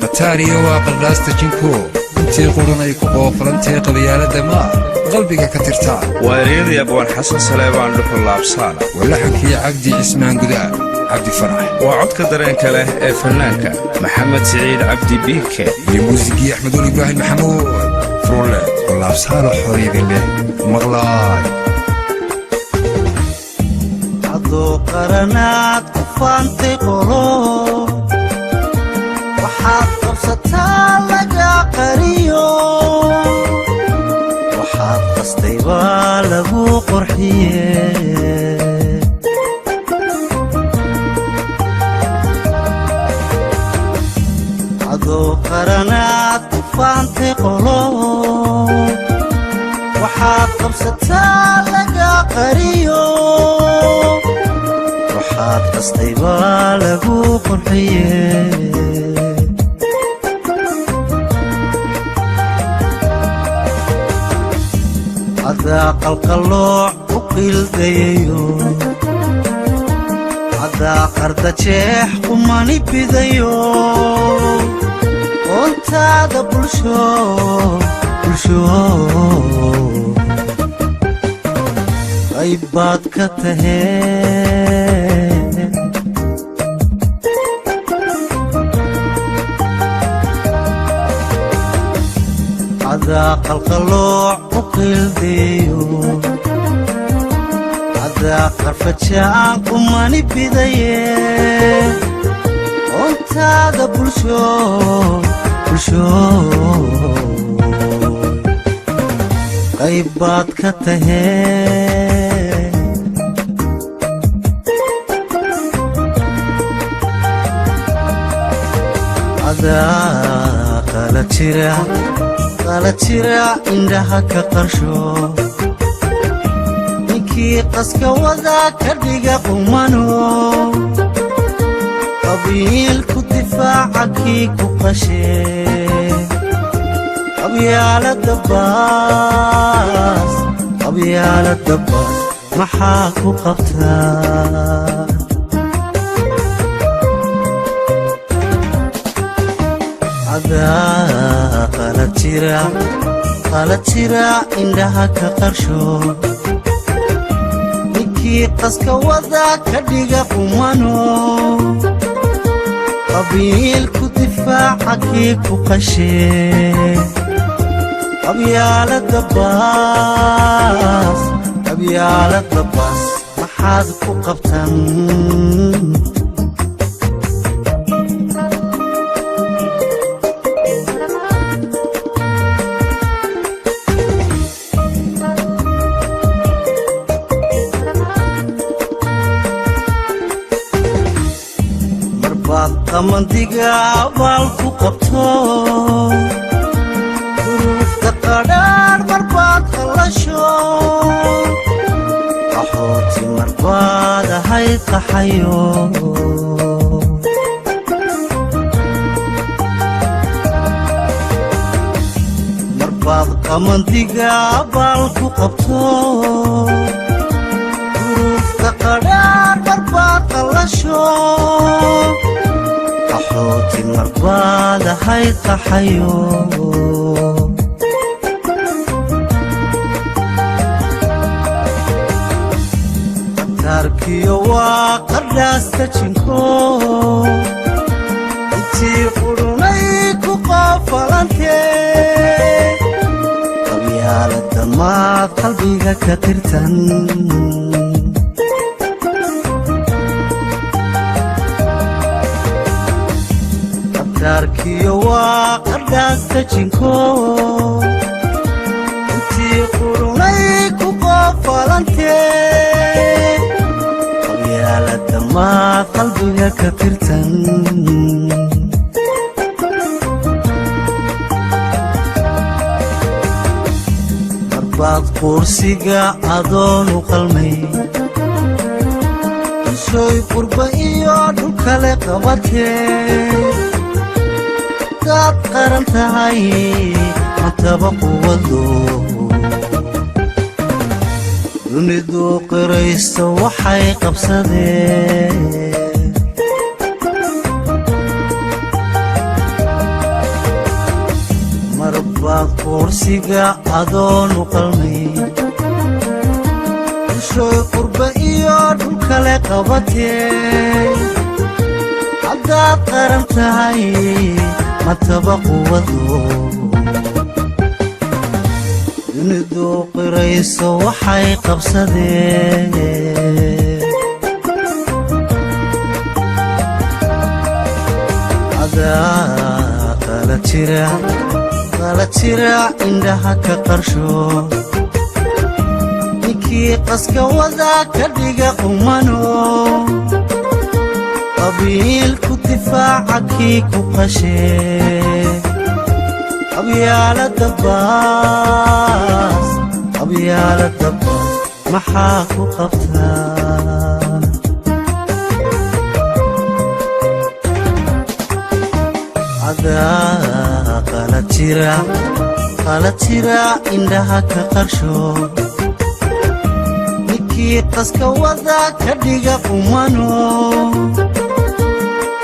بتاري وقراست جنكو انتي قرني كوفرنتي قبيالة دماء قلبك كترتاع واريد يا ابو الحسن سليمان لكل لابسانا ولحنكي عقدي عثمان قدام عبدي فرح وعدك درينك له فنانك محمد سعيد عبدي بيكي لموسيقي احمد ابراهيم محمود فرولة والابصار حريب الله مغلاي عضو قرنات كفانتي قلوب وحاد قبصتها لقى قريو وحاد قصتيبا لبو قرحيه عضو قرنات كفانتي قلوب وحاد قبصتها لقى قريو وحاد قصتيبا لبو قرحيه عدا قلقلوع وقيل ديو عدا قرد شيح قماني بيديو وانت عدا بلشو غيبات كتهين عدا قلقلوع وقيل ديو عدا قرفتشان قماني بيديه وانت عدا بلشو غيبات كتهين عدا قالت شراع عندها كقرشو نكي قسك وذا كردق قمانو قبيل كدفاعك كقشي أبيال الدباس محاك وقبتها عدا قالت شراع عندها كقرشو نكي قسك وذا كردق قمانو قبيل كدفاعك كقشي أبيال الدباس محاد كقبتن مرباط قمندقا بالكو قبتو قرار مرباد خلشو قحوتي مرباد هاي قحيو مرباد قمندقا بالكو قبتو قرار مرباد خلشو قحوتي مرباد هاي قحيو تاركيو وقرداستا جنكو انتي قرنيكو قافلانتي قبيال الدماء قلبيك كترتن تاركيو وقرداستا جنكو انتي قرنيكو قافلانتي ما قلبك كترتن مرباط قرصيقا عدون وقلمي شوي قربا إياد وكالي قباتي قاد قرنتهاي متبقوا وذو dunidu qiraysto waxay qabsadeen qursiga adoonu qalmay bulshooy qurba iyo dhul kale qabatee haddaad qaran tahay mataba quwado dunidu qirayso waxay qabsadeen qala jira indhaha ka qarsho ninkii qaska wada ka dhiga qumano qabiilku difaaca kii ku qashee qabyaalada baas maxaa ku qabtaa qala jira indhaha ka qarsho ninkii qaska wada ka dhiga qumano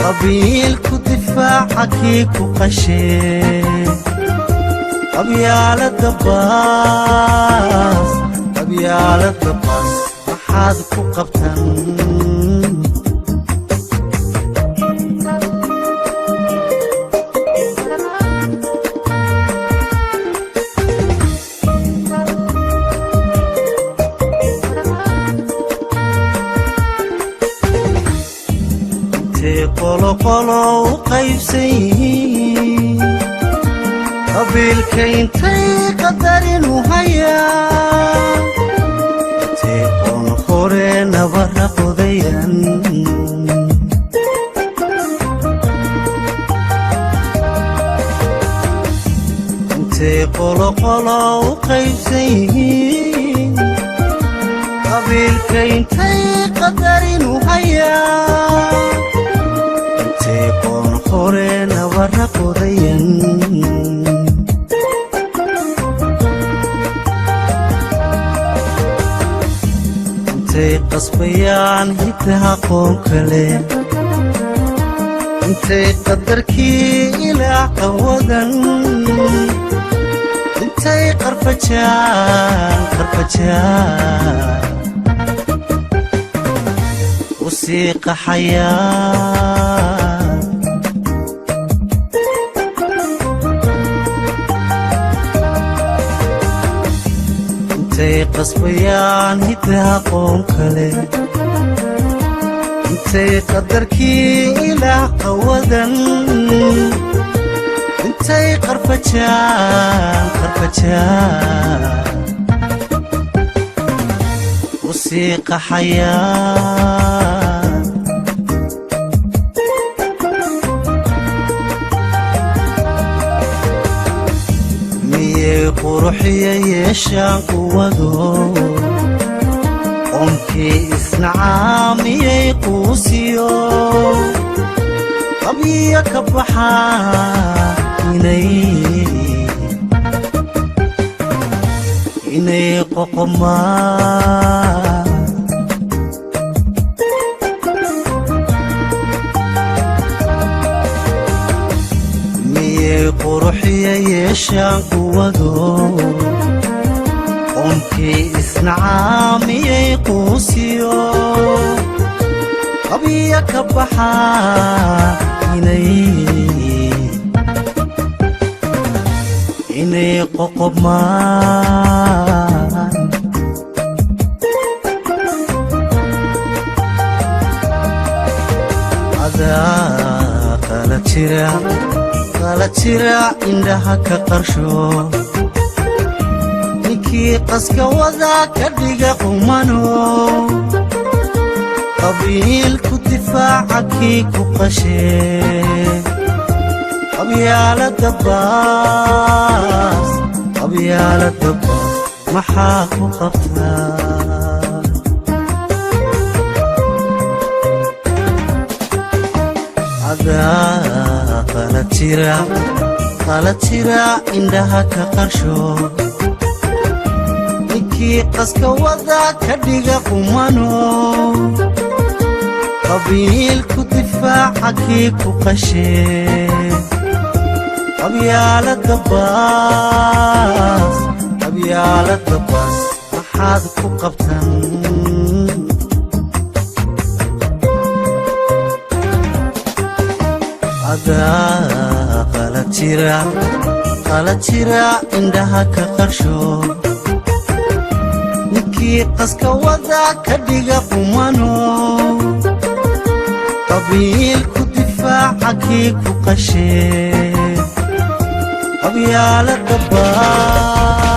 qabiilku difaaca kii ku qashee qabyaalada baas maxaad ku qabtan qolo u qaybsan yihiin qabiilka intay qadarinu hayaan intay qoon hore nabara qodayan intay qolo u qaybsan yihiin qabiilka intay qadarinu hayaan qoon hore nabara qodayan intay qasbayaan hiddaha qoon kale intay qadarkii ilaa qawadan intay qarfajaan u sii qaxayaan intay qasbayaan hiddaha qoon kale intay qadarkii ilaah qawadan intay qarfajaan u sii qaxayaan miyay quruxiya yeeshaan quwado qoomkii isnacaa miyay quusiyo qabya ka baxaa inay qoqomaan miyay quruxiya yeeshaan quwado qoomkii isnacaa miyay quusiyo qabya ka baxaa inay qoqomaan adaa qala jira indhaha ka qarsho ninkii qaska wada ka dhiga qumano qabiilku difaaca kii ku qashee qabyaalada baas maxaa ku qabtaa adaa qala jira indhaha ka qarsho ninkii qaska wada ka dhiga qumano qabiilku difaaca kii ku qashee qabyaalada baas qabyaalada baas maxaad ku qabtan adaa qala jira indhaha ka qarsho ninkii qaska wada ka dhiga qumano qabiilku difaaca kii ku qashee qabyaalada baas